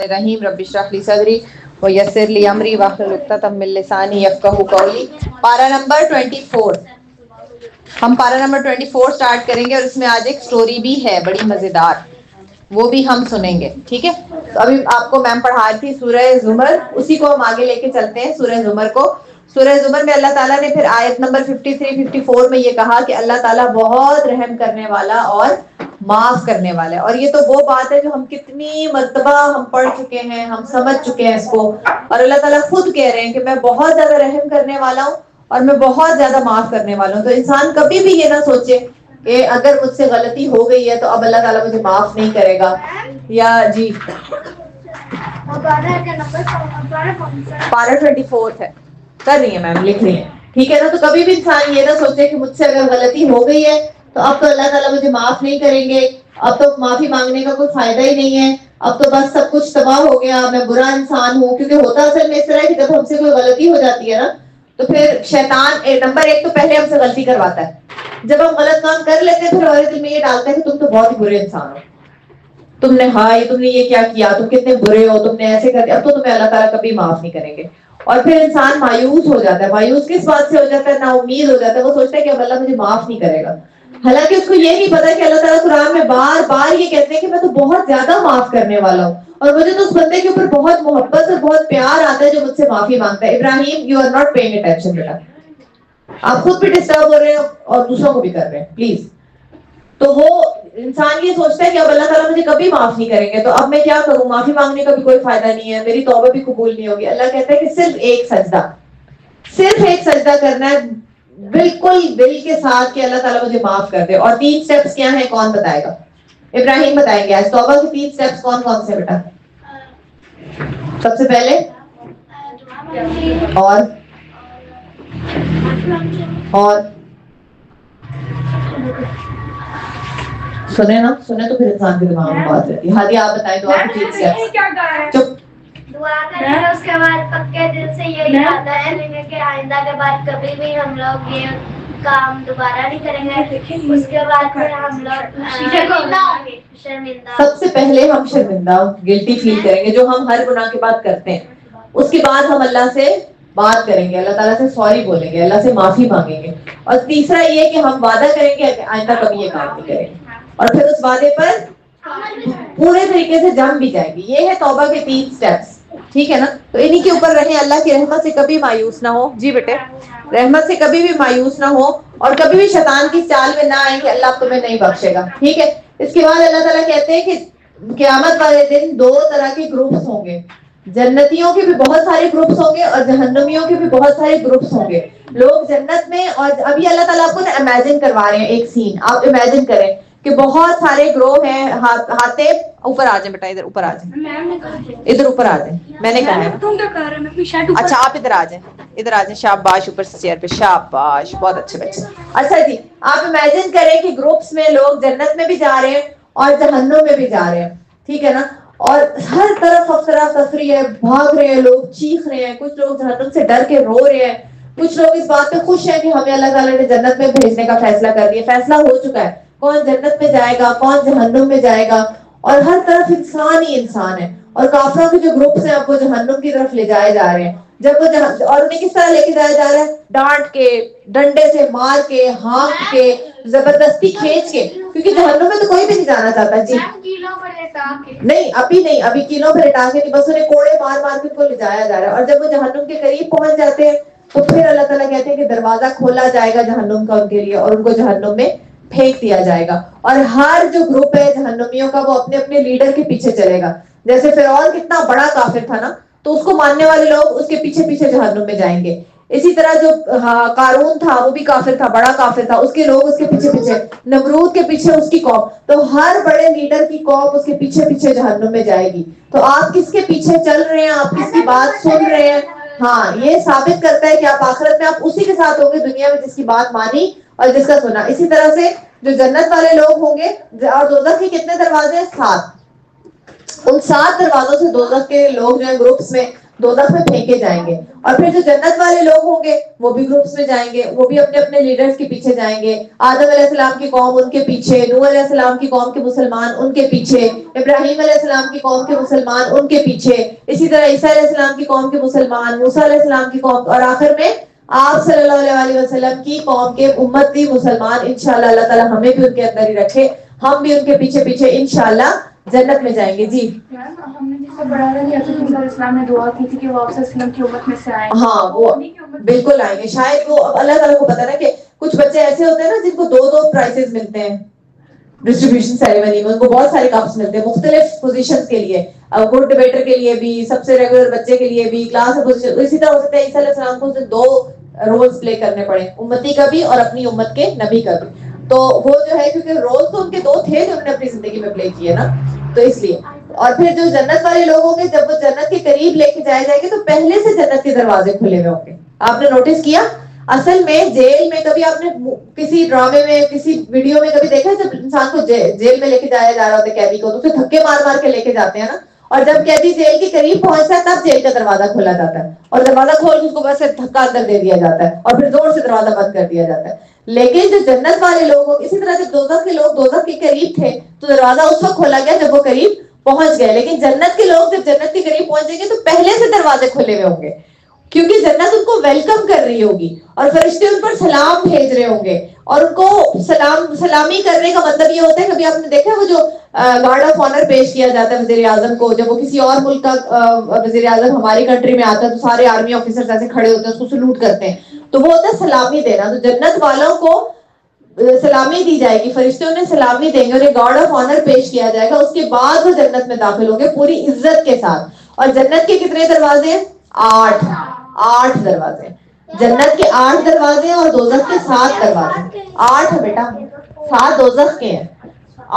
الرحیم رب اشرح لی صدری ویسر لی امری واحلل عقدۃ من لسانی یفقہوا قولی. پارہ نمبر 24. ہم پارہ نمبر 24 سٹارٹ کریں گے اور اس میں آج ایک سٹوری بھی ہے بڑی مزیدار, وہ بھی ہم سنیں گے. ٹھیک ہے, تو ابھی آپ کو میم پڑھا تھی سورہ زمر, اسی کو ہم آگے لے کے چلتے ہیں. سورہ زمر کو, سورہ زمر میں اللہ تعالیٰ نے پھر آیت نمبر 53-54 میں یہ کہا کہ اللہ تعالیٰ بہت رحم کرنے والا اور معاف کرنے والا ہے. اور یہ تو وہ بات ہے جو ہم کتنی مرتبہ ہم پڑھ چکے ہیں, ہم سمجھ چکے ہیں اس کو. اور اللہ تعالیٰ خود کہہ رہے ہیں کہ میں بہت زیادہ رحم کرنے والا ہوں اور میں بہت زیادہ معاف کرنے والا ہوں. تو انسان کبھی بھی یہ نہ سوچے کہ اگر مجھ سے غلطی ہو گئی ہے تو اب اللہ تعالیٰ مجھے معاف نہیں کرے گا. یا جی پارہ 24 ہے, کر رہی ہیں میم, لکھ رہی ہیں. ٹھیک ہے نا, تو کبھی بھی انسان یہ نہ سوچے کہ مجھ سے اگر غلطی ہو گئی ہے تو اب تو اللہ تعالیٰ مجھے معاف نہیں کریں گے, اب تو معافی مانگنے کا کوئی فائدہ ہی نہیں ہے, اب تو بس سب کچھ تباہ ہو گیا, میں برا انسان ہوں. کیونکہ ہوتا اصل میں اس طرح ہے کہ جب ہم سے کوئی غلطی ہو جاتی ہے نا تو پھر شیطان نمبر 1 تو پہلے ہم سے غلطی کرواتا ہے. جب ہم غلط کام کر لیتے ہیں پھر ہمارے دل میں یہ ڈالتا ہے کہ تم تو بہت ہی برے انسان ہو, تم نے یہ کیا کیا, تم کتنے برے ہو, تم نے ایسے کر دیا, اب تو تمہیں اللہ تعالیٰ کبھی معاف نہیں کریں گے. اور پھر انسان مایوس ہو جاتا ہے. مایوس کس بات سے ہو جاتا ہے؟ نا امید ہو جاتا ہے. وہ سوچتا ہے کہ اب اللہ مجھے معاف نہیں کرے گا. حالانکہ اس کو یہ نہیں پتا کہ اللہ تعالیٰ قرآن میں بار بار یہ کہتے ہیں کہ میں تو بہت زیادہ معاف کرنے والا ہوں, اور مجھے تو اس بندے کے اوپر بہت محبت اور بہت پیار آتا ہے جو مجھ سے معافی مانگتا ہے. Ibrahim, you are not paying attention بیٹا, آپ خود بھی ڈسٹرب ہو رہے ہیں اور دوسروں کو بھی کر رہے ہیں پلیز. تو وہ انسان یہ سوچتا ہے کہ اب اللہ تعالیٰ مجھے کبھی معاف نہیں کریں گے, تو اب میں کیا کروں, معافی مانگنے کا بھی کوئی فائدہ نہیں ہے, میری توبہ بھی قبول نہیں ہوگی. اللہ کہتا ہے کہ صرف ایک سجدہ کرنا ہے بالکل دل کے ساتھ کہ اللہ تعالیٰ مجھے معاف کر دے. اور 3 سٹیپس کیا ہیں, کون بتائے گا؟ ابراہیم بتائیں گے آج. توبہ کے 3 سٹیپس کون کون سے بیٹا؟ سب سے پہلے اور سنے نا, سنے تو پھر انسان کے دماغ میں بات رہتی ہے. ہادی آپ بتائیں دعا کے 3 سٹیپس. چپ. دعا کریں, اس کے بعد پکے دل سے یہی ارادہ ہے کہ آئندہ کے بعد کبھی بھی ہم لوگ یہ کام دوبارہ نہیں کریں گے. اس کے بعد پھر ہم لوگ شرمندہ, سب سے پہلے ہم شرمندہ گلٹی فیل کریں گے جو ہم ہر گناہ کے بعد کرتے ہیں. اس کے بعد ہم اللہ سے بات کریں گے, اللہ تعالیٰ سے سوری بولیں گے, اللہ سے معافی مانگیں گے. اور تیسرا یہ کہ ہم وعدہ کریں گے کہ آئندہ کبھی یہ کام نہیں کریں گے, اور پھر اس وعدے پر پورے طریقے سے جم بھی جائے گی. یہ ہے توبہ کے 3 سٹیپس. ٹھیک ہے نا, تو انہی کے اوپر رہیں. اللہ کی رحمت سے کبھی مایوس نہ ہو. جی بیٹے, رحمت سے کبھی بھی مایوس نہ ہو, اور کبھی بھی شیطان کی چال میں نہ آئیں کہ اللہ تمہیں نہیں بخشے گا. ٹھیک ہے. اس کے بعد اللہ تعالیٰ کہتے ہیں کہ قیامت والے دن 2 طرح کے گروپس ہوں گے. جنتیوں کے بھی بہت سارے گروپس ہوں گے اور جہنمیوں کے بھی بہت سارے گروپس ہوں گے. لوگ جنت میں, اور ابھی اللہ تعالیٰ آپ کو نا امیجن کروا رہے ہیں ایک سین. آپ امیجن کریں کہ بہت سارے گروہ ہیں. ہاتھے اوپر آ جائیں بیٹا, ادھر اوپر آ جائیں, ادھر اوپر آ جائیں. میں نے کہا ہے اچھا آپ ادھر آ جائیں, ادھر آ جائیں. شاباش, اوپر سے چیئر پہ, شاباش, بہت اچھے بچے. اچھا جی, آپ امیجن کریں کہ گروپس میں لوگ جنت میں بھی جا رہے ہیں اور جہنم میں بھی جا رہے ہیں. ٹھیک ہے نا, اور ہر طرف افرا تفری ہے, بھاگ رہے ہیں لوگ, چیخ رہے ہیں. کچھ لوگ جہنم سے ڈر کے رو رہے ہیں, کچھ لوگ اس بات پہ خوش ہیں کہ ہمیں اللہ تعالیٰ نے جنت میں بھیجنے کا فیصلہ کر دیا. فیصلہ ہو چکا ہے, کون جنت میں جائے گا, کون جہنم میں جائے گا. اور ہر طرف انسان ہی انسان ہے. اور کافروں کے جو گروپس ہیں اب وہ جہنم کی طرف لے جائے جا رہے ہیں. جب وہ اور انہیں کس طرح لے کے جایا جا رہا ہے؟ ڈانٹ کے, ڈنڈے سے مار کے, ہانک کے, زبردستی کھینچ کے, کیونکہ جہنم میں تو کوئی بھی نہیں جانا چاہتا. جی نہیں, ابھی نہیں, ابھی کیلوں پہ لٹا کے نہیں, بس انہیں کوڑے مار مار کے ان کو لے جایا جا رہا ہے. اور جب وہ جہنم کے قریب پہنچ جاتے ہیں تو پھر اللہ تعالیٰ کہتے ہیں کہ دروازہ کھولا جائے گا جہنم کا ان کے لیے, اور ان کو جہنم میں پھینک دیا جائے گا. اور ہر جو گروپ ہے جہنمیوں کا وہ اپنے اپنے لیڈر کے پیچھے چلے گا. جیسے فرعون کتنا بڑا کافر تھا نا, تو اس کو ماننے والے لوگ اس کے پیچھے پیچھے جہنم میں جائیں گے. اسی طرح جو قارون تھا وہ بھی کافر تھا, بڑا کافر تھا, اس کے لوگ اس کے پیچھے پیچھے, نمرود کے پیچھے اس کی قوم. تو ہر بڑے لیڈر کی قوم اس کے پیچھے پیچھے جہنم میں جائے گی. تو آپ کس کے پیچھے چل رہے ہیں, آپ کس کی بات سن رہے ہیں, ہاں یہ ثابت کرتا ہے کہ آپ آخرت میں آپ اسی کے ساتھ ہوں گے دنیا میں جس کی بات مانی اور جس کا سنا. اسی طرح سے جو جنت والے لوگ ہوں گے, اور دوزخ کے کتنے دروازے ہیں؟ 7. ان 7 دروازوں سے دوزخ کے لوگ جو ہے گروپس میں دوزخ میں پھینکے جائیں گے. اور پھر جو جنت والے لوگ ہوں گے وہ بھی گروپس میں جائیں گے, وہ بھی اپنے اپنے لیڈرز کے پیچھے جائیں گے. آدم علیہ السلام کی قوم ان کے پیچھے, نوح علیہ السلام کی قوم کے مسلمان ان کے پیچھے, ابراہیم علیہ السلام کی قوم کے مسلمان ان کے پیچھے, اسی طرح عیسیٰ علیہ السلام کی قوم کے مسلمان, موسیٰ علیہ السلام کی قوم, اور آخر میں آپ صلی اللہ علیہ وسلم کی قوم کے امتی مسلمان. انشاءاللہ اللہ تعالی ہمیں بھی ان کے اندر ہی رکھے, ہم بھی ان کے پیچھے پیچھے انشاءاللہ جنت میں جائیں گے. جی ہم نے جس سے پڑھا تھا کہ حضرت موسیٰ علیہ السلام نے دعا کی تھی کہ وہ آپ صلی اللہ علیہ وسلم کی امت میں سے آئیں. ہاں وہ بالکل آئیں گے شاید. وہ اللہ تعالیٰ کو پتا نا کہ کچھ بچے ایسے ہوتے ہیں نا جن کو 2 پرائزز ملتے ہیں ڈسٹریبیوشن سیریمنی میں, ان کو بہت سارے کپس ملتے ہیں مختلف پوزیشنز کے لیے, گڈ ڈیبیٹر کے لیے بھی, سب سے ریگولر بچے کے لیے بھی, کلاس میں پوزیشن. اسی طرح ہو سکتا ہے عیسیٰ علیہ السلام کو 2 رولز پلے کرنے پڑے, امتی کا بھی اور اپنی امت کے نبی کا بھی. تو وہ جو ہے کیونکہ رول تو ان کے 2 تھے جو انہوں نے اپنی زندگی میں پلے کیے نا, تو اس لیے. اور پھر جو جنت والے لوگ ہوں گے جب وہ جنت کے قریب لے کے جائے جائیں گے تو پہلے سے جنت کے دروازے کھلے ہوئے ہوں گے. آپ نے نوٹس کیا اصل میں جیل میں کبھی آپ نے کسی ڈرامے میں کسی ویڈیو میں کبھی دیکھا جب انسان کو جیل میں لے کے جایا جا رہا ہوتا ہے قیدی کو, تو اسے دھکے مار مار کے لے کے جاتے ہیں نا, اور جب قیدی جیل کے قریب پہنچتا ہے تب جیل کا دروازہ کھولا جاتا ہے اور دروازہ کھول کے اس کو بس دھکا اندر دے دیا جاتا ہے اور پھر زور سے دروازہ بند کر دیا جاتا ہے. لیکن جو جنت والے لوگ ہوں اسی طرح جب دوزخ کے لوگ دوزخ کے قریب تھے تو دروازہ اس وقت کھولا گیا جب وہ قریب پہنچ گئے. لیکن جنت کے لوگ جب جنت کے قریب پہنچیں گے تو پہلے سے دروازے کھلے ہوئے ہوں گے کیونکہ جنت ان کو ویلکم کر رہی ہوگی اور فرشتے ان پر سلام بھیج رہے ہوں گے. اور ان کو سلامی کرنے کا مطلب یہ ہوتا ہے, کبھی آپ نے دیکھا وہ جو گارڈ آف آنر پیش کیا جاتا ہے وزیر اعظم کو, جب وہ کسی اور ملک کا وزیر اعظم ہماری کنٹری میں آتا ہے تو سارے آرمی آفیسر ایسے کھڑے ہوتے ہیں, اس کو سلوٹ کرتے ہیں, تو وہ ہوتا ہے سلامی دینا. تو جنت والوں کو سلامی دی جائے گی, فرشتے انہیں سلامی دیں گے, انہیں گارڈ آف آنر پیش کیا جائے گا, اس کے بعد وہ جنت میں داخل ہوں گے پوری عزت کے ساتھ. اور جنت کے کتنے دروازے ہیں؟ 8 دروازے. جنت کے 8 دروازے اور دوزخ کے 7 دروازے. 8 ہے بیٹا, 7 دوزخ کے ہیں,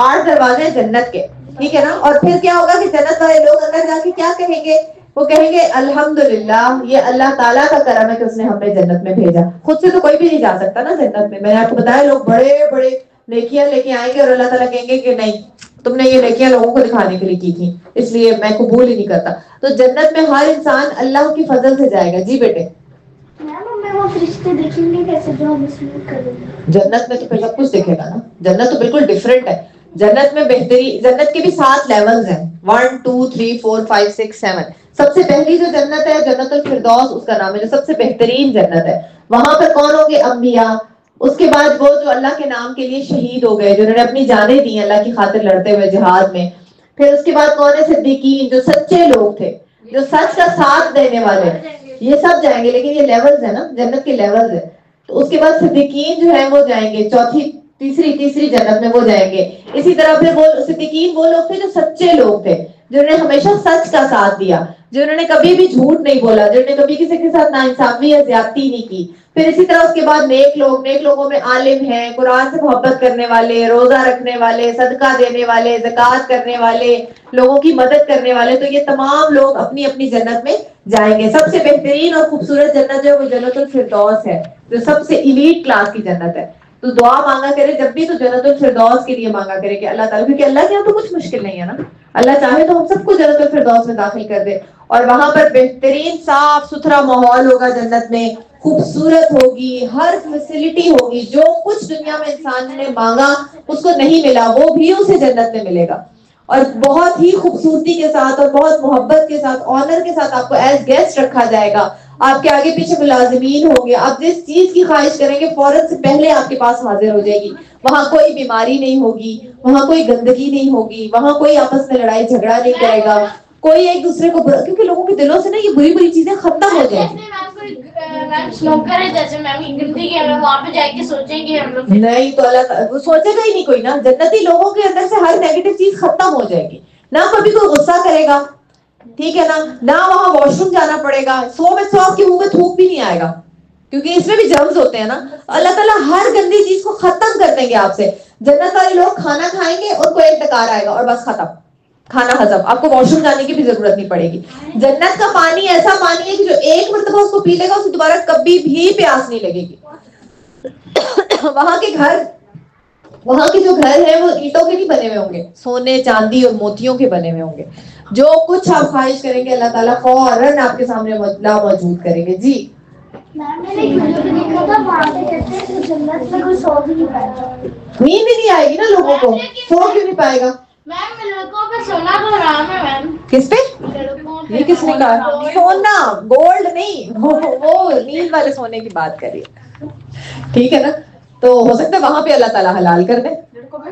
8 دروازے جنت کے, ٹھیک ہے نا. اور پھر کیا ہوگا کہ جنت والے لوگ اندر جا کے کیا کہیں گے؟ وہ کہیں گے الحمدللہ, یہ اللہ تعالیٰ کا کرم ہے کہ اس نے ہمیں جنت میں بھیجا. خود سے تو کوئی بھی نہیں جا سکتا نا جنت میں. میں نے آپ کو بتایا لوگ بڑے بڑے نیکیاں لے کے آئیں گے اور اللہ تعالیٰ کہیں گے کہ نہیں تم نے یہ نیکیاں لوگوں کو دکھانے کے لیے کی تھی, اس لیے میں قبول ہی نہیں کرتا. تو جنت میں ہر انسان اللہ کی فضل سے جائے گا. جی بیٹے وہ فرشتے دیکھیں گے کیسے جو ہم سلوک کریں گے؟ جنت میں تو پھر سب کچھ دیکھے گا نا. جنت تو بالکل ڈفرینٹ ہے. جنت میں بہتری, جنت کے بھی 7 لیولز ہیں, 1 2 3 4 5 6 7. سب سے پہلی جو جنت ہے جنت الفردوس اس کا نام ہے, جو سب سے بہترین جنت ہے. وہاں پر کون ہوں گے؟ انبیاء. اس کے بعد وہ جو اللہ کے نام کے لیے شہید ہو گئے, جنہوں نے اپنی جانیں دی اللہ کی خاطر لڑتے ہوئے جہاد میں. پھر اس کے بعد کون ہے؟ صدیقین, جو سچے لوگ تھے, جو سچ کا ساتھ دینے والے. یہ سب جائیں گے, لیکن یہ لیولز ہیں نا, جنت کے لیولز ہیں. تو اس کے بعد صدیقین جو ہیں وہ جائیں گے تیسری جنت میں, وہ جائیں گے. اسی طرح پھر وہ صدیقین وہ لوگ تھے جو سچے لوگ تھے, جنہوں نے ہمیشہ سچ کا ساتھ دیا, جنہوں نے کبھی بھی جھوٹ نہیں بولا, جنہوں نے کبھی کسی کے ساتھ ناانصافی یا زیادتی نہیں کی. پھر اسی طرح اس کے بعد نیک لوگوں میں عالم ہیں, قرآن سے محبت کرنے والے, روزہ رکھنے والے, صدقہ دینے والے, زکوٰۃ کرنے والے, لوگوں کی مدد کرنے والے. تو یہ تمام لوگ اپنی اپنی جنت میں جائیں گے. سب سے بہترین اور خوبصورت جنت جو ہے وہ جنت الفردوس ہے, جو سب سے ایلیٹ کلاس کی جنت ہے. تو دعا مانگا کرے جب بھی تو جنت الفردوس کے لیے مانگا کرے کہ اللہ تعالیٰ, کیونکہ اللہ کے یہاں تو کچھ مشکل نہیں ہے نا, اللہ چاہے تو ہم سب کو جنت الفردوس میں داخل کر دے. اور وہاں پر بہترین صاف ستھرا ماحول ہوگا جنت میں, خوبصورت ہوگی, ہر فیسلٹی ہوگی, جو کچھ دنیا میں انسان نے مانگا اس کو نہیں ملا وہ بھی اسے جنت میں ملے گا. اور بہت ہی خوبصورتی کے ساتھ اور بہت محبت کے ساتھ, آنر کے ساتھ آپ کو ایز گیسٹ رکھا جائے گا. آپ کے آگے پیچھے ملازمین ہوں گے, آپ جس چیز کی خواہش کریں گے فوراً سے پہلے آپ کے پاس حاضر ہو جائے گی. وہاں کوئی بیماری نہیں ہوگی, وہاں کوئی گندگی نہیں ہوگی, وہاں کوئی آپس میں لڑائی جھگڑا نہیں کرے گا, کوئی ایک دوسرے کو کیونکہ لوگوں کے دلوں سے نا یہ بری چیزیں ختم ہو جائیں گی. نہیں تو اللہ سوچے گا ہی نہیں کوئی نا, جنتی لوگوں کے اندر سے ہر نیگیٹو چیز ختم ہو جائے گی. نہ کبھی کوئی غصہ کرے گا, ٹھیک ہے نا, نہ وہاں واش روم جانا پڑے گا, 100 میں 100 آپ کے منہ میں تھوک بھی نہیں آئے گا کیونکہ اس میں بھی جرمز ہوتے ہیں نا. اللہ تعالیٰ ہر گندی چیز کو ختم کر دیں گے آپ سے. جنت والے لوگ کھانا کھائیں گے, ان کو ایک ڈکار آئے گا اور بس ختم, کھانا ہضم, آپ کو واش روم جانے کی بھی ضرورت نہیں پڑے گی. جنت کا پانی ایسا پانی ہے کہ جو ایک مرتبہ اس کو پی لے گا اسے دوبارہ کبھی بھی پیاس نہیں لگے گی. وہاں کے گھر وہاں کے جو گھر ہیں وہ اینٹوں کے نہیں بنے ہوئے ہوں گے, سونے چاندی اور موتیوں کے بنے ہوئے ہوں گے. جو کچھ آپ خواہش کریں گے اللہ تعالیٰ فوراً آپ کے سامنے موجود کریں گے. جی میں نے ایک ویڈیو پہ دیکھا تھا, وہاں پہ کہتے ہیں کہ جنت میں کوئی سو بھی نہیں پائے گا. نیند بھی نہیں آئے گی نا لوگوں کو, سو کیوں نہیں پائے گا؟ میم لڑکوں پہ سونا تو حرام ہے میم. کس پہ؟ یہ کس نے کہا؟ سونا گولڈ نہیں, وہ نیند والے سونے کی بات کریے, ٹھیک ہے نا. تو ہو سکتا ہے وہاں پہ اللہ تعالیٰ حلال کر دیں.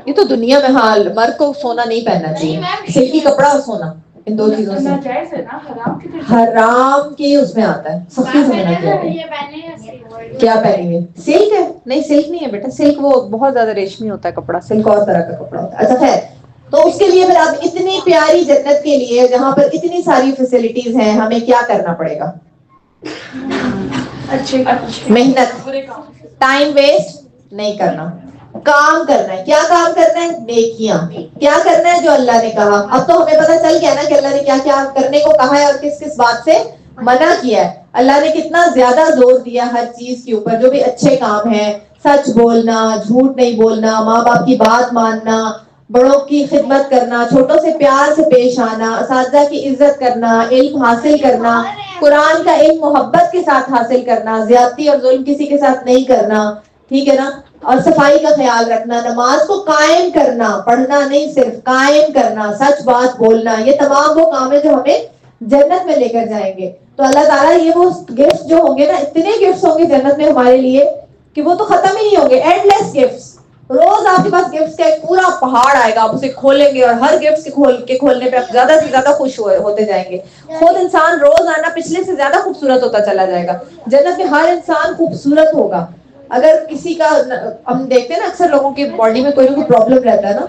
یہ تو دنیا میں حال مرد کو سونا نہیں پہننا چاہیے, سلکی کپڑا اور سونا, ان دو چیزوں سے حرام کی اس میں آتا ہے, سختی سمجھنا چاہیے. کیا پہنیں گے؟ سلک ہے؟ نہیں سلک نہیں ہے بیٹا, سلک وہ بہت زیادہ ریشمی ہوتا ہے کپڑا, سلک اور طرح کا کپڑا ہوتا ہے. اچھا خیر, تو اس کے لیے پھر آپ اتنی پیاری جنت کے لیے جہاں پر اتنی ساری فیسلٹیز ہیں, ہمیں کیا کرنا پڑے گا؟ محنت, ٹائم ویسٹ نہیں کرنا, کام کرنا ہے. کیا کام کرنا ہے؟ نیکیاں. کیا کرنا ہے؟ جو اللہ نے کہا. اب تو ہمیں پتہ چل گیا نا کہ اللہ نے کیا کیا کرنے کو کہا ہے اور کس کس بات سے منع کیا ہے. اللہ نے کتنا زیادہ زور دیا ہر چیز کے اوپر, جو بھی اچھے کام ہیں, سچ بولنا, جھوٹ نہیں بولنا, ماں باپ کی بات ماننا, بڑوں کی خدمت کرنا, چھوٹوں سے پیار سے پیش آنا, اساتذہ کی عزت کرنا, علم حاصل کرنا, قرآن کا علم محبت کے ساتھ حاصل کرنا, زیادتی اور ظلم کسی کے ساتھ نہیں کرنا, ٹھیک ہے نا, اور صفائی کا خیال رکھنا, نماز کو قائم کرنا, پڑھنا نہیں صرف قائم کرنا, سچ بات بولنا, یہ تمام وہ کام ہے جو ہمیں جنت میں لے کر جائیں گے. تو اللہ تعالیٰ یہ وہ گفٹ جو ہوں گے نا, اتنے گفٹس ہوں گے جنت میں ہمارے لیے کہ وہ تو ختم ہی نہیں ہوں گے, اینڈ لیس گفٹس. روز آپ کے پاس گفٹس کا ایک پورا پہاڑ آئے گا, آپ اسے کھولیں گے اور ہر گفٹ کے کھولنے پہ آپ زیادہ سے زیادہ خوش ہوتے جائیں گے. خود انسان روز آنا پچھلے سے زیادہ خوبصورت ہوتا چلا جائے گا. جنت میں ہر انسان خوبصورت ہوگا. اگر کسی کا, ہم دیکھتے ہیں نا اکثر لوگوں کی باڈی میں کوئی نہ کوئی پرابلم رہتا ہے نا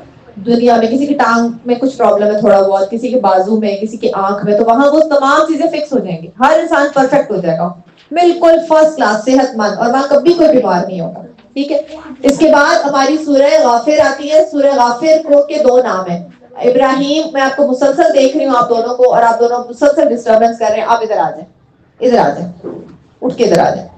دنیا میں, کسی کی ٹانگ میں کچھ پرابلم ہے تھوڑا بہت, کسی کے بازو میں, کسی کی آنکھ میں, تو وہاں وہ تمام چیزیں فکس ہو جائیں گی. ہر انسان پرفیکٹ ہو جائے گا, بالکل فرسٹ کلاس صحت مند, اور وہاں کبھی کوئی بیمار نہیں ہوگا. ٹھیک ہے. اس کے بعد ہماری سورہ غافر آتی ہے. سورہ غافر کو کے دو نام ہیں. ابراہیم, میں آپ کو مسلسل دیکھ رہی ہوں آپ دونوں کو, اور آپ دونوں مسلسل ڈسٹربنس کر رہے ہیں. آپ ادھر آ جائیں, ادھر آ جائیں, اٹھ کے ادھر آ جائیں.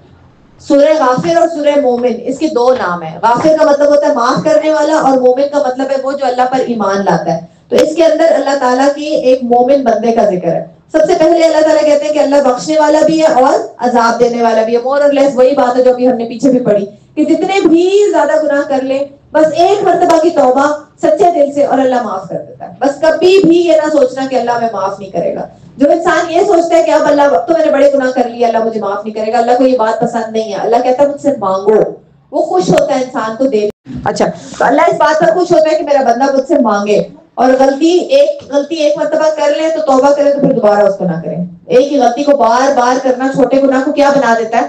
سورہ غافر اور سورہ مومن, اس کے دو نام ہیں. غافر کا مطلب ہوتا ہے معاف کرنے والا, اور مومن کا مطلب ہے وہ جو اللہ پر ایمان لاتا ہے. تو اس کے اندر اللہ تعالیٰ کی ایک مومن بندے کا ذکر ہے. سب سے پہلے اللہ تعالیٰ کہتے ہیں کہ اللہ بخشنے والا بھی ہے اور عذاب دینے والا بھی ہے. مور اور لیس وہی بات ہے جو ابھی ہم نے پیچھے بھی پڑھی, کہ جتنے بھی زیادہ گناہ کر لیں, بس ایک مرتبہ کی توبہ سچے دل سے اور اللہ معاف کر دیتا ہے. بس کبھی بھی یہ نہ سوچنا کہ اللہ ہمیں معاف نہیں کرے گا. جو انسان یہ سوچتا ہے کہ اب اللہ, اب تو میں نے بڑے گناہ کر لیے, اللہ مجھے معاف نہیں کرے گا, اللہ کو یہ بات پسند نہیں ہے. اللہ کہتا ہے مجھ سے مانگو. وہ خوش ہوتا ہے انسان کو دے. اچھا, تو اللہ اس بات پر خوش ہوتا ہے کہ میرا بندہ مجھ سے مانگے, اور غلطی ایک مرتبہ کر لے تو توبہ کرے تو پھر دوبارہ اس کو نہ کرے. ایک ہی غلطی کو بار بار کرنا چھوٹے گناہ کو کیا بنا دیتا ہے؟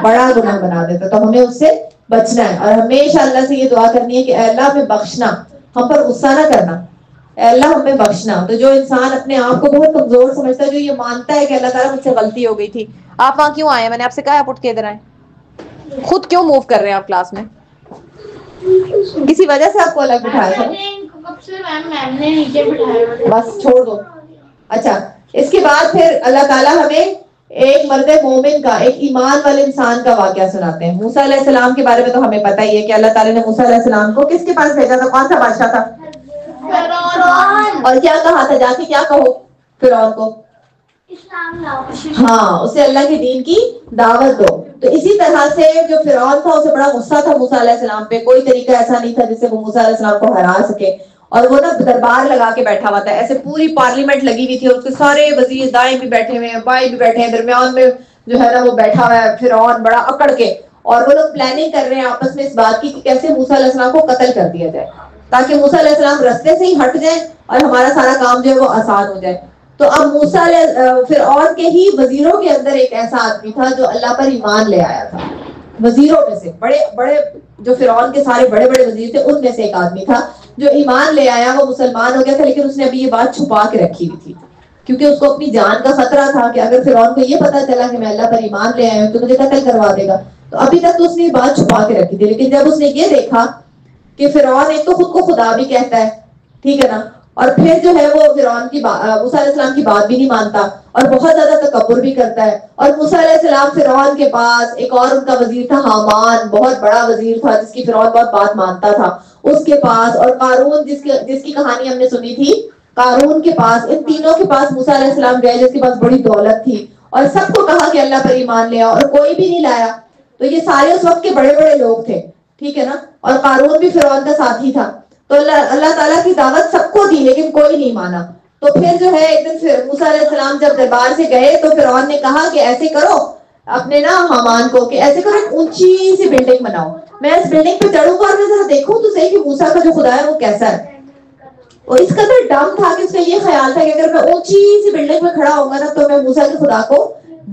بڑا گناہ بنا دیتا ہے. تو ہمیں اس سے بچنا ہے, اور ہمیشہ اللہ سے یہ دعا کرنی ہے کہ اے اللہ ہمیں بخشنا, ہم پر غصہ نہ کرنا, اے اللہ ہمیں بخشنا. تو جو انسان اپنے آپ کو بہت کمزور سمجھتا ہے, جو یہ مانتا ہے کہ اللہ تعالیٰ مجھ سے غلطی ہو گئی تھی. آپ وہاں کیوں آئے ہیں؟ میں نے آپ سے کہا آپ اٹھ کے ادھر آئیں. خود کیوں موو کر رہے ہیں آپ کلاس میں؟ کسی وجہ سے آپ کو الگ بٹھایا تھا, بس چھوڑ دو. اچھا, اس کے بعد پھر اللہ تعالیٰ ہمیں ایک مرد مومن کا, ایک ایمان والے انسان کا واقعہ سناتے ہیں. موسیٰ علیہ السلام کے بارے میں تو ہمیں پتہ ہی ہے کہ اللہ تعالیٰ نے موسیٰ علیہ السلام کو کس کے پاس بھیجا تھا؟ کون سا بادشاہ تھا؟ اور کیا کہا تھا جا کے, کیا کہو فرعون کو؟ ہاں, اسے اللہ کے دین کی دعوت دو. تو اسی طرح سے جو فرعون تھا اسے بڑا غصہ تھا موسیٰ علیہ السلام پہ. کوئی طریقہ ایسا نہیں تھا جس سے وہ موسیٰ علیہ السلام کو ہرا سکے, اور وہ نا دربار لگا کے بیٹھا ہوا تھا. ایسے پوری پارلیمنٹ لگی ہوئی تھی, اور اس کے سارے وزیر دائیں بھی بیٹھے ہوئے ہیں, بائیں بھی بیٹھے ہیں, درمیان میں جو ہے نا وہ بیٹھا ہوا ہے فرعون بڑا اکڑ کے, اور وہ لوگ پلاننگ کر رہے ہیں آپس میں اس بات کی کہ کیسے موسیٰ علیہ السلام کو قتل کر دیا جائے, تاکہ موسیٰ علیہ السلام رستے سے ہی ہٹ جائیں اور ہمارا سارا کام جو ہے وہ آسان ہو جائے. تو اب موسیٰ فرعون کے ہی وزیروں کے اندر ایک ایسا آدمی تھا جو اللہ پر ایمان لے آیا تھا. وزیروں میں سے بڑے بڑے جو فرعون کے سارے بڑے بڑے وزیر تھے, ان میں سے ایک آدمی تھا جو ایمان لے آیا. وہ مسلمان ہو گیا تھا, لیکن اس نے ابھی یہ بات چھپا کے رکھی ہوئی تھی, کیونکہ اس کو اپنی جان کا خطرہ تھا کہ اگر فرعون کو یہ پتا چلا کہ میں اللہ پر ایمان لے آیا ہوں تو مجھے قتل کروا دے گا. تو ابھی تک تو اس نے یہ بات چھپا کے رکھی تھی. لیکن جب اس نے یہ دیکھا کہ فرعون ایک تو خود کو خدا بھی کہتا ہے, ٹھیک ہے نا, اور پھر جو ہے وہ فرعون کی موسیٰ علیہ السلام کی بات بھی نہیں مانتا اور بہت زیادہ تکبر بھی کرتا ہے. اور موسیٰ علیہ السلام فرعون کے پاس ایک اور ان کا وزیر تھا حامان, بہت بڑا وزیر تھا جس کی فرعون بہت بات مانتا تھا, اس کے پاس, اور قارون جس کی کہانی ہم نے سنی تھی, قارون کے پاس, ان تینوں کے پاس موسیٰ علیہ السلام گئے جس کے پاس بڑی دولت تھی, اور سب کو کہا کہ اللہ پر ایمان لے آؤ, اور کوئی بھی نہیں لایا. تو یہ سارے اس وقت کے بڑے بڑے لوگ تھے, ٹھیک ہے نا, اور قارون بھی فرعون کا ساتھی تھا. تو اللہ تعالیٰ کی دعوت سب کو دی لیکن کوئی نہیں مانا. تو پھر جو ہے ایک دن موسیٰ علیہ السلام جب دربار سے گئے تو فرعون نے کہا کہ ایسے کرو اپنے نا حامان کو کہ ایسے کرو ایک اونچی سی بلڈنگ بناؤ, میں اس بلڈنگ پہ چڑھوں گا اور میں ذرا دیکھوں تو صحیح کہ موسیٰ کا جو خدا ہے وہ کیسا ہے. اور اس کا تو ڈم تھا کہ اس کا یہ خیال تھا کہ اگر میں اونچی سی بلڈنگ میں کھڑا ہوں گا نا تو میں موسیٰ کے خدا کو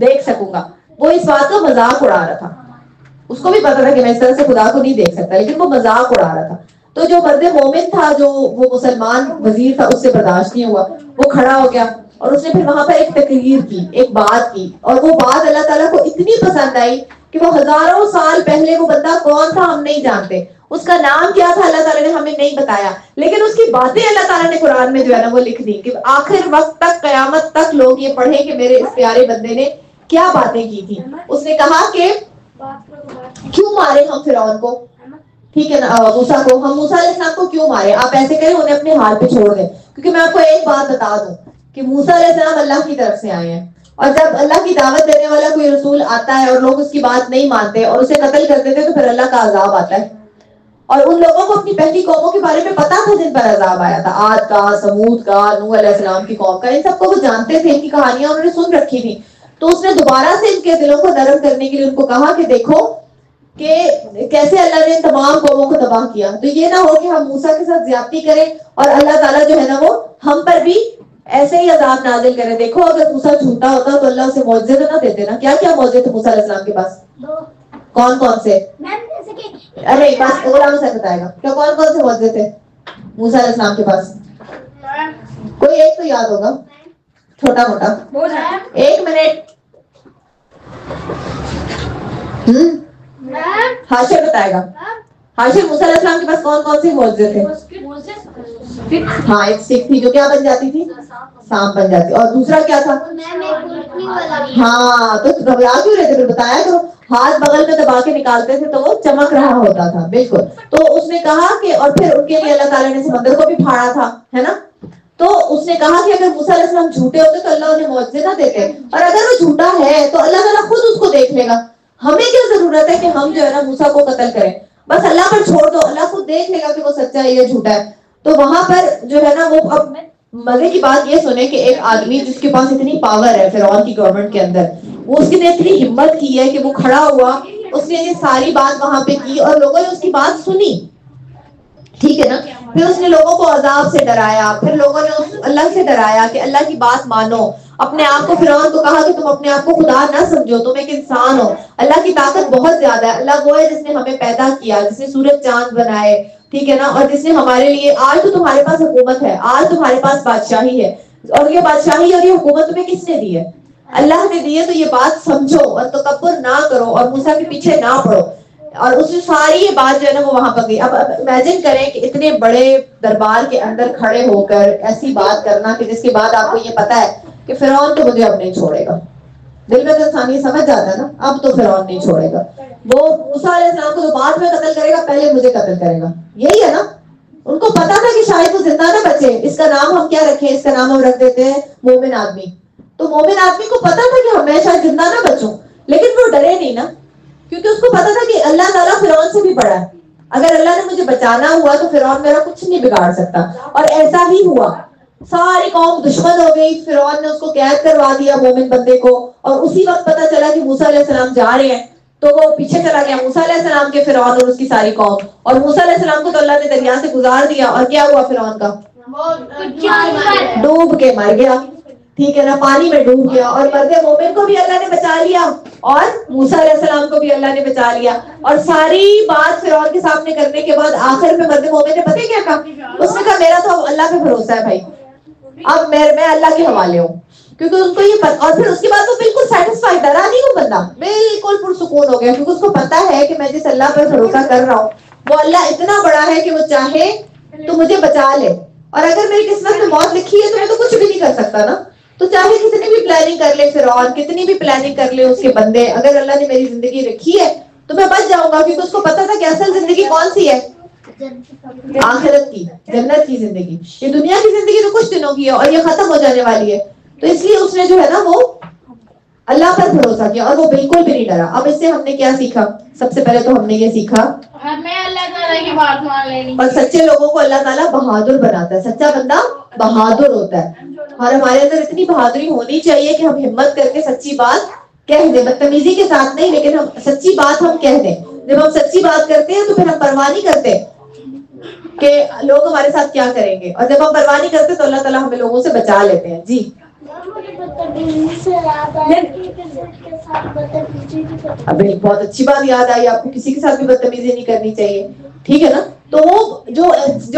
دیکھ سکوں گا. وہ اس بات کا مذاق اڑا رہا تھا, اس کو بھی پتا تھا کہ میں اس طرح سے خدا کو نہیں دیکھ سکتا, لیکن وہ مذاق اڑا رہا تھا. تو جو مرد مومن تھا, جو وہ مسلمان وزیر تھا, اس سے برداشت نہیں ہوا, وہ کھڑا ہو گیا اور اس نے پھر وہاں پر ایک تقریر کی, ایک بات کی, اور وہ بات اللہ تعالیٰ کو اتنی پسند آئی کہ وہ ہزاروں سال پہلے وہ بندہ کون تھا ہم نہیں جانتے, اس کا نام کیا تھا اللہ تعالیٰ نے ہمیں نہیں بتایا, لیکن اس کی باتیں اللہ تعالیٰ نے قرآن میں جو ہے نا وہ لکھ دی کہ آخر وقت تک, قیامت تک لوگ یہ پڑھیں کہ میرے اس پیارے بندے نے کیا باتیں کی تھی. اس نے کہا کہ کیوں مارے ہم فرعون کو, ٹھیک ہے نا, موسیٰ کو, ہم موسیٰ علیہ السلام کو کیوں مارے, آپ ایسے کریں انہیں اپنے حال پہ چھوڑ دیں. کیونکہ میں آپ کو ایک بات بتا دوں کہ موسیٰ علیہ السلام اللہ کی طرف سے آئے ہیں, اور جب اللہ کی دعوت دینے والا کوئی رسول آتا ہے اور لوگ اس کی بات نہیں مانتے اور اسے قتل کر دیتے تو پھر اللہ کا عذاب آتا ہے. اور ان لوگوں کو اپنی پہلی قوموں کے بارے میں پتا تھا جن پر عذاب آیا تھا, عاد کا, سمود کا, نوح علیہ السلام کی قوم کا, ان سب کو وہ جانتے تھے, ان کی کہانیاں انہوں نے سن رکھی تھی. تو اس نے دوبارہ سے ان کے دلوں کو نرم کرنے کے لیے ان کو کہا کہ دیکھو کہ کیسے اللہ نے تمام قوموں کو تباہ کیا, تو یہ نہ ہو کہ ہم موسیٰ کے ساتھ زیادتی کریں اور اللہ تعالیٰ جو ہے نا وہ ہم پر بھی ایسے ہی عذاب نازل کرے. دیکھو اگر موسیٰ جھوٹا ہوتا تو اللہ اسے معجزے تو نہ دیتے نا. کیا کیا معجزے تھے موسیٰ علیہ السلام کے پاس؟ کون کون سے؟ ارے بس غلام سے بتائے گا کیا کون کون سے معجزے تھے موسیٰ علیہ السلام کے پاس؟ کوئی ایک تو یاد ہوگا, چھوٹا موٹا. ایک منٹ, ہاشم بتائے گا. ہاشم, موسیٰ علیہ السلام کے پاس کون کون سے معجزے تھے؟ ہاں, ایک سٹک تھی جو کیا بن جاتی تھی, سانپ بن جاتی, اور دوسرا کیا تھا؟ ہاں, تو گھبرا کیوں رہے تھے, پھر بتایا کرو. ہاتھ بغل میں دبا کے نکالتے تھے تو وہ چمک رہا ہوتا تھا. بالکل. تو اس نے کہا کہ, اور پھر ان کے لیے اللہ تعالیٰ نے سمندر کو بھی پھاڑا تھا, ہے نا. تو اس نے کہا کہ اگر موسیٰ علیہ السلام جھوٹے ہوتے تو اللہ انہیں معجزے نہ دیتے, اور اگر وہ جھوٹا ہے تو اللہ تعالیٰ خود اس کو دیکھ لے گا. ہمیں کیا ضرورت ہے کہ ہم جو ہے نا موسیٰ کو قتل کریں, بس اللہ پر چھوڑ دو, اللہ خود دیکھ لے گا کہ وہ سچا ہے یا جھوٹا ہے. تو وہاں پر جو ہے نا وہ, اب مزے کی بات یہ سنیں کہ ایک آدمی جس کے پاس اتنی پاور ہے فرعون کی گورنمنٹ کے اندر, وہ اس نے اتنی ہمت کی ہے کہ وہ کھڑا ہوا, اس نے یہ ساری بات وہاں پہ کی اور لوگوں نے اس کی بات سنی, ٹھیک ہے نا. پھر اس نے لوگوں کو عذاب سے ڈرایا, پھر لوگوں نے اللہ سے ڈرایا کہ اللہ کی بات مانو. اپنے آپ کو, فرعون کو کہا کہ تم اپنے آپ کو خدا نہ سمجھو, تم ایک انسان ہو, اللہ کی طاقت بہت زیادہ ہے. اللہ وہ ہے جس نے ہمیں پیدا کیا, جس نے سورج چاند بنائے, ٹھیک ہے نا, اور جس نے ہمارے لیے, آج تو تمہارے پاس حکومت ہے, آج تمہارے پاس بادشاہی ہے, اور یہ بادشاہی اور یہ حکومت تمہیں کس نے دی ہے؟ اللہ نے دی ہے. تو یہ بات سمجھو اور تکبر نہ کرو اور موسیٰ کے پیچھے نہ پڑو. اور اس نے ساری یہ بات جو ہے نا وہ وہاں پر گئی. اب امیجن کریں کہ اتنے بڑے دربار کے اندر کھڑے ہو کر ایسی بات کرنا کہ جس کے بعد آپ کو یہ پتا ہے کہ فرعون تو مجھے اب نہیں چھوڑے گا. دل میں تو انسان یہ سمجھ جاتا ہے نا, اب تو فرعون نہیں چھوڑے گا, وہ موسیٰ علیہ السلام کو تو بعد میں قتل کرے گا, پہلے مجھے قتل کرے گا. یہی ہے نا. ان کو پتا تھا کہ شاید وہ زندہ نہ بچے. اس کا نام ہم کیا رکھیں, اس کا نام ہم رکھ دیتے ہیں مومن آدمی. تو مومن آدمی کو پتا تھا کہ میں شاید زندہ نہ بچوں, لیکن وہ ڈرے نہیں نا, کیونکہ اس کو پتا تھا کہ اللہ تعالیٰ فرعون سے بھی بڑا ہے. اگر اللہ نے مجھے بچانا ہوا تو فرعون میرا کچھ نہیں بگاڑ سکتا. اور ایسا ہی ہوا, ساری قوم دشمن ہو گئی, فرعون نے اس کو قید کروا دیا مومن بندے کو, اور اسی وقت پتا چلا کہ موسیٰ علیہ السلام جا رہے ہیں تو وہ پیچھے چلا گیا موسیٰ علیہ السلام کے فرعون اور اس کی ساری قوم. اور موسیٰ علیہ السلام کو تو اللہ نے دریا سے گزار دیا, اور کیا ہوا فرعون کا؟ ڈوب کے مر گیا, ٹھیک ہے نا, پانی میں ڈوب گیا. اور مرد مومن کو بھی اللہ نے بچا لیا اور موسیٰ علیہ السلام کو بھی اللہ نے بچا لیا. اور ساری بات فرعون کے سامنے کرنے کے بعد آخر میں مرد مومن نے پتہ کیا کہا؟ اس نے کہا میرا تو اللہ پہ بھروسہ ہے بھائی, اب میں اللہ کے حوالے ہوں, کیونکہ ان کو یہ پتا. اور پھر اس کے بعد وہ بالکل سیٹسفائی, ڈرا نہیں ہوں بندہ, بالکل پرسکون ہو گیا, کیونکہ اس کو پتا ہے کہ میں جس اللہ پر بھروسہ کر رہا ہوں وہ اللہ اتنا بڑا ہے کہ وہ چاہے تو مجھے بچا لے. اور اگر میری قسمت میں موت لکھی ہے تو میں تو کچھ بھی نہیں کر سکتا نا. تو چاہے کتنی بھی پلاننگ کر لے فرعون, کتنی بھی پلاننگ کر لے اس کے بندے, اگر اللہ نے میری زندگی رکھی ہے تو میں بچ جاؤں گا, کیونکہ اس کو پتا تھا کہ اصل زندگی کون سی ہے, آخرت کی, جنت کی زندگی. یہ دنیا کی زندگی تو کچھ دنوں کی ہے اور یہ ختم ہو جانے والی ہے. تو اس لیے اس نے جو ہے نا وہ اللہ پر بھروسہ کیا اور وہ بالکل بھی نہیں ڈرا. اب اس سے ہم نے کیا سیکھا؟ سب سے پہلے تو ہم نے یہ سیکھا ہمیں اللہ تعالیٰ کی بات مان لینی. اور سچے لوگوں کو اللہ تعالیٰ بہادر بناتا ہے. سچا بندہ بہادر ہوتا ہے, اور ہمارے اندر اتنی بہادری ہونی چاہیے کہ ہم ہمت کر کے سچی بات کہہ دیں, بدتمیزی کے ساتھ نہیں, لیکن ہم سچی بات ہم کہہ دیں. جب ہم سچی بات کرتے ہیں تو پھر ہم پرواہ نہیں کرتے کہ لوگ ہمارے ساتھ کیا کریں گے, اور جب ہم پرواہ نہیں کرتے تو اللہ تعالیٰ ہمیں لوگوں سے بچا لیتے ہیں. جی ابھی بہت اچھی بات یاد آئی آپ کو, کسی کے ساتھ بھی بدتمیزی نہیں کرنی چاہیے, ٹھیک ہے نا. تو وہ جو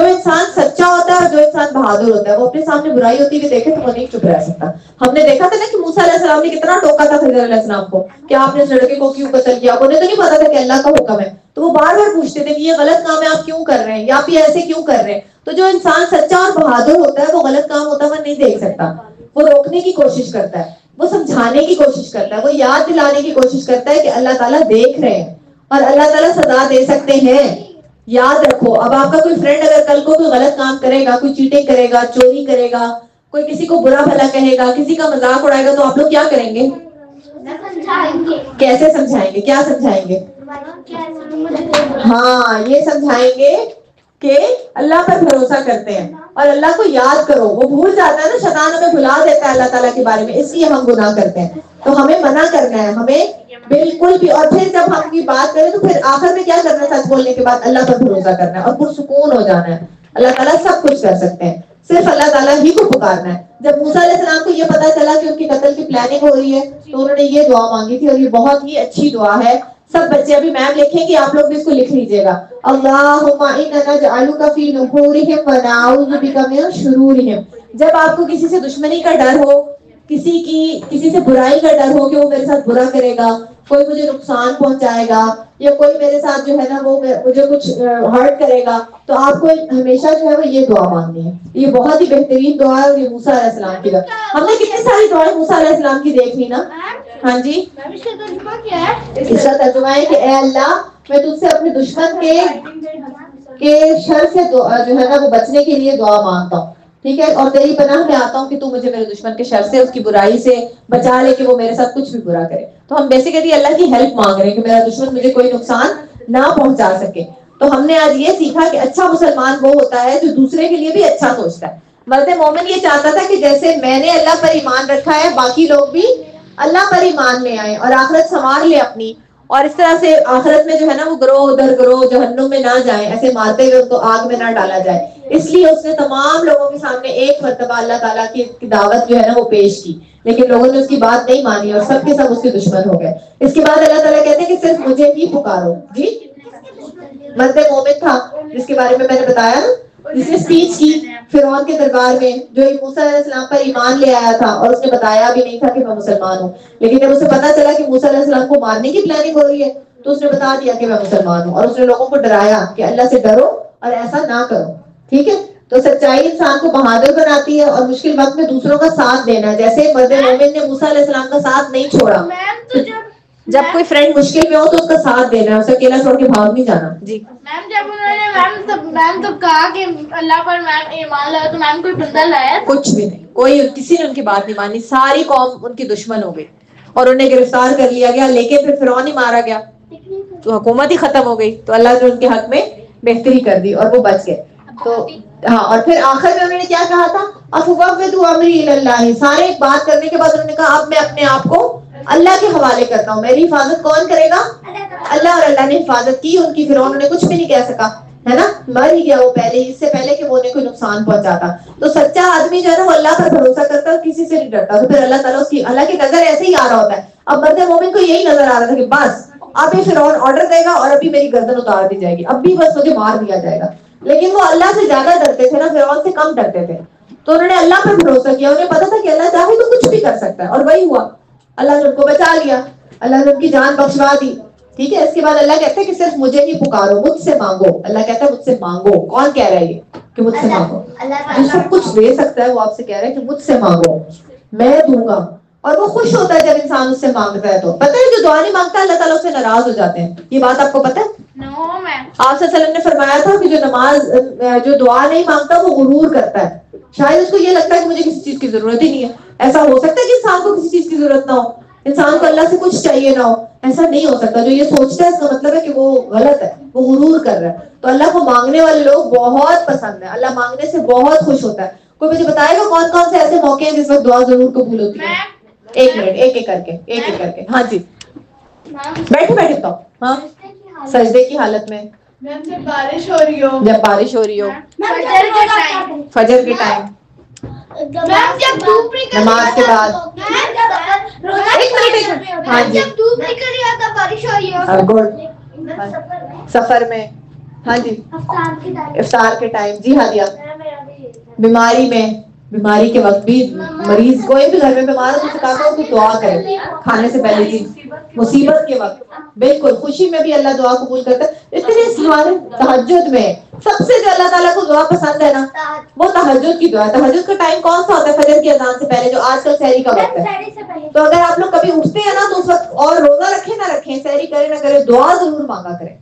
انسان سچا ہوتا ہے اور جو انسان بہادر ہوتا ہے وہ اپنے سامنے برائی ہوتی ہے دیکھے تو وہ نہیں چپ رہ سکتا. ہم نے دیکھا تھا نا کہ موسیٰ علیہ السلام نے کتنا ٹوکا تھا خضر علیہ السلام کو کہ آپ نے اس لڑکے کو کیوں قتل کیا. انہیں تو نہیں پتا تھا کہ اللہ کا حکم ہے, تو وہ بار بار پوچھتے تھے کہ یہ غلط کام ہے آپ کیوں کر رہے ہیں, یا آپ یہ ایسے کیوں کر رہے ہیں. تو جو انسان سچا اور بہادر ہوتا ہے وہ غلط کام ہوتا ہے وہ نہیں دیکھ سکتا, وہ روکنے کی کوشش کرتا ہے, وہ سمجھانے کی کوشش کرتا ہے, وہ یاد دلانے کی کوشش کرتا ہے کہ اللہ تعالیٰ دیکھ رہے ہیں اور اللہ تعالیٰ سزا دے سکتے ہیں. یاد رکھو, اب آپ کا کوئی فرینڈ اگر کل کو کوئی غلط کام کرے گا, کوئی چیٹنگ کرے گا, چوری کرے گا, کوئی کسی کو برا بھلا کہے گا, کسی کا مذاق اڑائے گا, تو آپ لوگ کیا کریں گے؟ کیسے سمجھائیں گے؟ کیا سمجھائیں گے؟ ہاں یہ سمجھائیں گے کہ اللہ پر بھروسہ کرتے ہیں اور اللہ کو یاد کرو. وہ بھول جاتا ہے نا, شیطان ہمیں بھلا دیتا ہے اللہ تعالیٰ کے بارے میں, اس لیے ہم گناہ کرتے ہیں. تو ہمیں منع کرنا ہے, ہمیں بالکل بھی. اور پھر جب ہم کی بات کریں تو پھر آخر میں کیا کرنا ہے؟ سچ بولنے کے بعد اللہ پر بھروسہ کرنا ہے اور پرسکون ہو جانا ہے. اللہ تعالیٰ سب کچھ کر سکتے ہیں, صرف اللہ تعالیٰ ہی کو پکارنا ہے. جب موسیٰ علیہ السلام کو یہ پتا چلا کہ ان کے قتل کی پلاننگ ہو رہی ہے تو انہوں نے یہ دعا مانگی تھی, اور یہ بہت ہی اچھی دعا ہے. سب بچے ابھی میم لکھیں گے, آپ لوگ بھی اس کو لکھ لیجیے گا. اللہم انا نجعلک فی نحورہم ونعوذ بک من شرورہم. جب آپ کو کسی سے دشمنی کا ڈر ہو, کسی سے برائی کا ڈر ہو کہ وہ میرے ساتھ برا کرے گا, کوئی مجھے نقصان پہنچائے گا, یا کوئی میرے ساتھ جو ہے نا وہ مجھے کچھ ہرٹ کرے گا, تو آپ کو ہمیشہ جو ہے وہ یہ دعا مانگنی ہے. یہ بہت ہی بہترین دعا ہے, یہ موسیٰ علیہ السلام کی دعا. ہم نے کتنی ساری دعائیں موسیٰ علیہ السلام کی دیکھ لی نا. ہاں جی, اس کا ترجمہ ہے کہ اے اللہ میں تجھ سے اپنے دشمن کے شر سے جو ہے نا وہ بچنے کے لیے دعا مانگتا ہوں, ٹھیک ہے, اور تیری پناہ میں آتا ہوں کہ تو مجھے میرے دشمن کے شر سے, اس کی برائی سے بچا لے کہ وہ میرے ساتھ کچھ بھی برا کرے. تو ہم بیسیکلی اللہ کی ہیلپ مانگ رہے ہیں کہ میرا دشمن مجھے کوئی نقصان نہ پہنچا سکے. تو ہم نے آج یہ سیکھا کہ اچھا مسلمان وہ ہوتا ہے جو دوسرے کے لیے بھی اچھا سوچتا ہے. مرد مومن یہ چاہتا تھا کہ جیسے میں نے اللہ پر ایمان رکھا ہے باقی لوگ بھی اللہ پر ایمان لے آئے اور آخرت سنوار لے اپنی, اور اس طرح سے آخرت میں جو ہے نا وہ گروہ ادھر گروہ جہنم میں نہ جائیں, ایسے مارتے ہوئے ان کو آگ میں نہ ڈالا جائے. اس لیے اس نے تمام لوگوں کے سامنے ایک مرتبہ اللہ تعالیٰ کی دعوت جو ہے نا وہ پیش کی, لیکن لوگوں نے اس کی بات نہیں مانی اور سب کے سب اس کے دشمن ہو گئے. اس کے بعد اللہ تعالیٰ کہتے ہیں کہ صرف مجھے ہی پکارو. جی مرد مومن تھا جس کے بارے میں نے بتایا نا, جس نے اسپیچ کی فرعون کے دربار میں, جو موسیٰ علیہ السلام پر ایمان لے آیا تھا اور اس نے بتایا بھی نہیں تھا کہ میں مسلمان ہوں, لیکن جب اسے پتا چلا کہ موسیٰ علیہ السلام کو مارنے کی پلاننگ ہو رہی ہے تو اس نے بتا دیا کہ میں مسلمان ہوں, اور اس نے لوگوں کو ڈرایا کہ اللہ سے ڈرو اور ایسا نہ کرو. ٹھیک ہے, تو سچائی انسان کو بہادر بناتی ہے اور مشکل وقت میں دوسروں کا ساتھ دینا, جیسے مرد مومن نے موسیٰ علیہ السلام کا ساتھ نہیں چھوڑا. جب کوئی فرینڈ مشکل میں ہو تو اس کا ساتھ دینا ہے, اسے اکیلا چھوڑ کے بھاگ نہیں جانا. جی میم جب انہوں نے میم تو کہا کہ اللہ پر میم ایمان لایا تو میم کوئی بندہ لایا؟ کچھ بھی نہیں, کوئی کسی نے ان کی بات نہیں مانی, ساری قوم ان کی دشمن ہو گئی اور انہیں گرفتار کر لیا گیا, لیکن پھر فرعون ہی مارا گیا تو حکومت ہی ختم ہو گئی. تو اللہ نے ان کے حق میں بہتری کر دی اور وہ بچ گئے. تو ہاں, اور پھر آخر میں انہوں نے کیا کہا تھا, افوضtu امری الی اللہ. سارے بات کرنے کے بعد انہوں نے کہا اب میں اپنے آپ کو اللہ کے حوالے کرتا ہوں, میری حفاظت کون کرے گا؟ اللہ. اور اللہ نے حفاظت کی ان کی, فرعون نے کچھ بھی نہیں کہہ سکا, ہے نا, مر ہی گیا وہ پہلے, اس سے پہلے کہ وہ انہیں کوئی نقصان پہنچاتا. تو سچا آدمی جو ہے نا وہ اللہ پر بھروسہ کرتا ہے اور کسی سے نہیں ڈرتا. تو پھر اللہ تعالیٰ اس کی, اللہ کی نظر ایسے ہی آ رہا ہوتا ہے. اب مرد مومن کو یہی نظر آ رہا تھا کہ بس اب یہ فرعون آرڈر دے گا اور ابھی میری گردن اتار دی جائے گی, اب بھی بس مجھے مار دیا جائے گا. لیکن وہ اللہ سے زیادہ ڈرتے تھے نا, فرعون سے کم ڈرتے تھے. تو انہوں نے اللہ پر بھروسہ کیا, انہیں پتا تھا کہ اللہ چاہے تو کچھ بھی کر سکتا ہے, اور وہی ہوا. اللہ نے ان کو بچا لیا, اللہ نے ان کی جان بخشوا دی. ٹھیک ہے. اس کے بعد اللہ کہتے ہیں کہ صرف مجھے ہی پکارو, مجھ سے مانگو. اللہ کہتا ہے مجھ سے مانگو. کون کہہ رہا ہے یہ کہ مجھ سے مانگو؟ جو سب کچھ دے سکتا ہے وہ آپ سے کہہ رہا ہے کہ مجھ سے مانگو, میں دوں گا. اور وہ خوش ہوتا ہے جب انسان اس سے مانگتا ہے. تو پتہ ہے جو دعا نہیں مانگتا اللہ تعالیٰ اس سے ناراض ہو جاتے ہیں. یہ بات آپ کو پتہ ہے؟ آپ صلی اللہ علیہ وسلم نے فرمایا تھا کہ جو دعا نہیں مانگتا وہ غرور کرتا ہے. شاید اس کو یہ لگتا ہے کہ مجھے کسی چیز کی ضرورت ہی نہیں ہے. ایسا ہو سکتا ہے کہ انسان کو کسی چیز کی ضرورت نہ ہو, انسان کو اللہ سے کچھ چاہیے نہ ہو؟ ایسا نہیں ہو سکتا. جو یہ سوچتا ہے اس کا مطلب ہے کہ وہ غلط ہے, وہ غرور کر رہا ہے. تو اللہ کو مانگنے والے لوگ بہت پسند ہیں. اللہ مانگنے سے بہت خوش ہوتا ہے. کوئی مجھے بتائے گا کون کون سے ایسے موقع ہیں جس وقت دعا ضرور قبول ہوتی ہے؟ ایک منٹ, ایک ایک کر کے. ہاں جی, بیٹھے بتاؤ. ہاں, سجدے کی حالت میں, جب بارش ہو رہی ہو, جب بارش ہو رہی ہو, فجر کے ٹائم, نماز کے بعد, ہاں جی, گڈ, سفر میں, ہاں جی, افطار کے ٹائم. جی ہاں دیا, بیماری میں, بیماری کے وقت بھی مریض کوئی بھی گھر میں بیمار ہو تو کہا کہ دعا کرے کھانے سے پہلے. جی, مصیبت کے وقت, بالکل. خوشی میں بھی اللہ دعا قبول کرتا ہے. اتنے سارے تہجد میں سب سے جو اللہ تعالیٰ کو دعا پسند ہے نا وہ تہجد کی دعا ہے. تہجد کا ٹائم کون سا ہوتا ہے؟ فجر کی اذان سے پہلے, جو آج کل سحری کا وقت ہے. تو اگر آپ لوگ کبھی اٹھتے ہیں نا تو اس وقت, اور روزہ رکھے نہ رکھیں, سحری کرے نہ کرے, دعا ضرور مانگا کریں.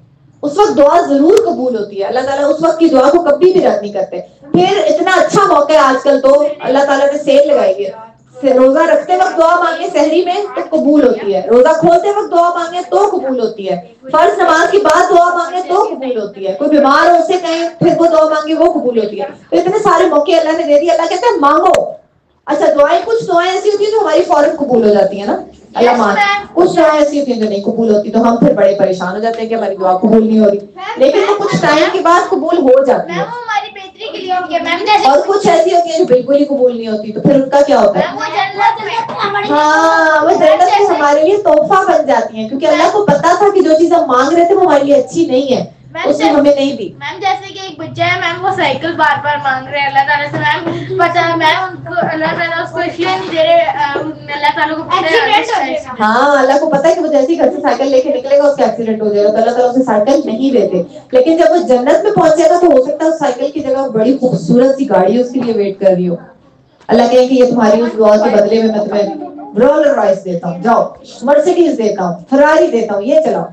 اس وقت دعا ضرور قبول ہوتی ہے. اللہ تعالیٰ اس وقت کی دعا کو کبھی بھی رد نہیں کرتے. پھر اتنا اچھا موقع ہے آج کل تو اللہ تعالیٰ نے سیل لگائی ہے. روزہ رکھتے وقت دعا مانگے سحری میں تو قبول ہوتی ہے, روزہ کھولتے وقت دعا مانگے تو قبول ہوتی ہے, فرض نماز کے بعد دعا مانگے تو قبول ہوتی ہے, کوئی بیمار ہو اسے کہیں پھر وہ دعا مانگے وہ قبول ہوتی ہے. تو اتنے سارے موقع اللہ نے دے دیے. اللہ کہتے ہیں مانگو. اچھا, دعائیں, کچھ دعائیں ایسی ہوتی ہیں جو ہماری فوراً قبول ہو جاتی ہیں نا, اللہ مان. کچھ دعائیں ایسی ہوتی ہیں جو نہیں قبول ہوتی, تو ہم پھر بڑے پریشان ہو جاتے ہیں کہ ہماری دعا قبول نہیں ہو رہی. لیکن وہ کچھ ٹائم کے بعد قبول ہو جاتی ہے. اور کچھ ایسی ہوتی ہیں جو بالکل ہی قبول نہیں ہوتی, تو پھر ان کا کیا ہوتا ہے؟ ہاں, وہ جنت میں ہمارے لیے تحفہ بن جاتی ہیں, کیونکہ اللہ کو پتا تھا کہ جو چیز ہم مانگ رہے تھے وہ ہمارے لیے اچھی نہیں ہے, اس نے ہمیں نہیں دی. میم جیسے کہ ایک بچہ ہے میم, وہ سائیکل بار بار مانگ رہے ہیں اللہ تعالیٰ سے. میم پتا ہے میم ان کو اللہ تعالیٰ اس کو اس لیے نہیں دے رہے, اللہ تعالیٰ کو پتہ ہے. ہاں, اللہ کو پتا ہے کہ وہ جیسے ہی گھر سے سائیکل لے کے نکلے گا اس کا ایکسیڈنٹ ہو جائے گا, تو اللہ تعالیٰ اسے سائیکل نہیں دیتے. لیکن جب وہ جنت میں پہنچے گا تو ہو سکتا ہے اس سائیکل کی جگہ بڑی خوبصورت سی گاڑی اس کے لیے ویٹ کر رہی ہو. اللہ کہے کہ یہ تمہاری اس دعا کے بدلے میں تمہیں رولر رائس دیتا ہوں, جاؤ مرسیڈیز دیتا ہوں, فراری دیتا ہوں, یہ چلاؤ.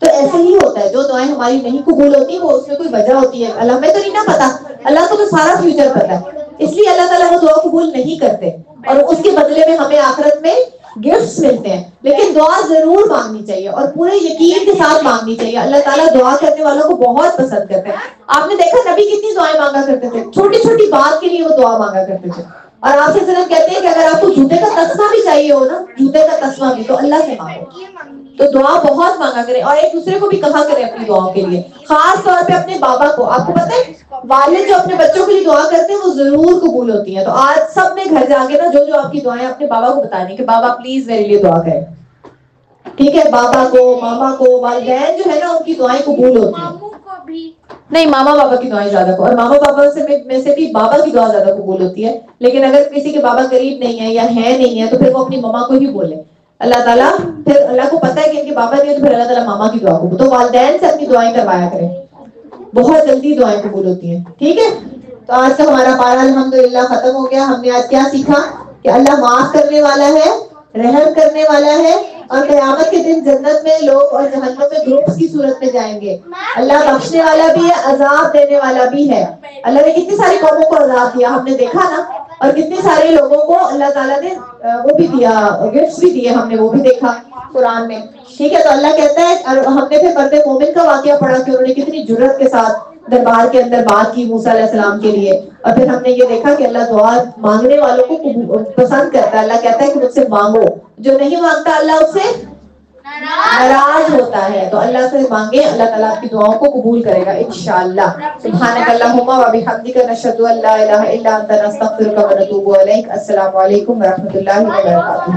تو ایسے ہی ہوتا ہے, جو دعائیں ہماری نہیں قبول ہوتی وہ اس میں کوئی وجہ ہوتی ہے. اللہ میں تو نہیں نا پتا, اللہ کو تو سارا فیوچر پتا ہے, اس لیے اللہ تعالیٰ وہ دعا قبول نہیں کرتے, اور اس کے بدلے میں ہمیں آخرت میں گفٹس ملتے ہیں. لیکن دعا ضرور مانگنی چاہیے اور پورے یقین کے ساتھ مانگنی چاہیے. اللہ تعالیٰ دعا کرنے والوں کو بہت پسند کرتے ہیں. آپ نے دیکھا نبی کتنی دعائیں مانگا کرتے تھے, چھوٹی چھوٹی بات کے لیے وہ دعا مانگا کرتے تھے. اور آپ سے صرف کہتے ہیں کہ اگر آپ کو جوتے کا تسمہ بھی چاہیے ہو نا, جوتے کا تسمہ بھی, تو اللہ سے مانگو. تو دعا بہت مانگا کریں, اور ایک دوسرے کو بھی کہا کریں اپنی دعاؤں کے لیے, خاص طور پہ اپنے بابا کو. آپ کو پتہ ہے والد جو اپنے بچوں کے لیے دعا کرتے ہیں وہ ضرور قبول ہوتی ہیں. تو آج سب نے گھر جا کے نا جو آپ کی دعائیں اپنے بابا کو بتانی کہ بابا پلیز میرے لیے دعا کریں. ٹھیک ہے, بابا کو, ماما کو, والدین جو ہے نا ان کی دعائیں قبول ہوتی ہیں. نہیں, ماما بابا کی دعائیں زیادہ, اور ماما بابا میں سے بھی بابا کی دعا زیادہ قبول ہوتی ہے. لیکن اگر کسی کے بابا قریب نہیں ہے یا ہے نہیں ہے تو پھر وہ اپنی ماما کو ہی بولے. اللہ تعالیٰ, پھر اللہ کو پتا ہے کہ ان کے بابا نہیں ہے تو پھر اللہ تعالیٰ ماما کی دعا قبول. تو والدین سے اپنی دعائیں کروایا کریں, بہت جلدی دعائیں قبول ہوتی ہیں. ٹھیک ہے, تو آج کا ہمارا پارا الحمدللہ ختم ہو گیا. ہم نے آج کیا سیکھا کہ اللہ معاف کرنے والا ہے, رحم کرنے والا ہے, اور قیامت کے دن جنت میں لوگ اور جہنم میں گروپس کی صورت میں جائیں گے. اللہ بخشنے والا بھی ہے, عذاب دینے والا بھی ہے. اللہ نے کتنی ساری قوموں کو عذاب دیا ہم نے دیکھا نا, اور کتنے سارے لوگوں کو اللہ تعالیٰ نے وہ بھی دیا, گفٹس بھی دیے, ہم نے وہ بھی دیکھا قرآن میں. ٹھیک ہے, تو اللہ کہتا ہے, اور ہم نے پھر مرد مومن کا واقعہ پڑھا کہ انہوں نے کتنی جرأت کے ساتھ دربار کے اندر بات کی موسیٰ علیہ السلام کے لیے. اور پھر ہم نے یہ دیکھا کہ اللہ دعا مانگنے والوں کو پسند کرتا ہے. اللہ کہتا ہے کہ مجھ سے مانگو, جو نہیں مانگتا اللہ اس سے ناراض ہوتا ہے. تو اللہ سے مانگے, اللہ تعالیٰ آپ کی دعاؤں کو قبول کرے گا انشاءاللہ. سبحانک اللہم و بحمدک, نشہد ان لا الہ الا انت, نستغفرک و نتوب الیک. السلام علیکم و رحمۃ اللہ وبرکاتہ.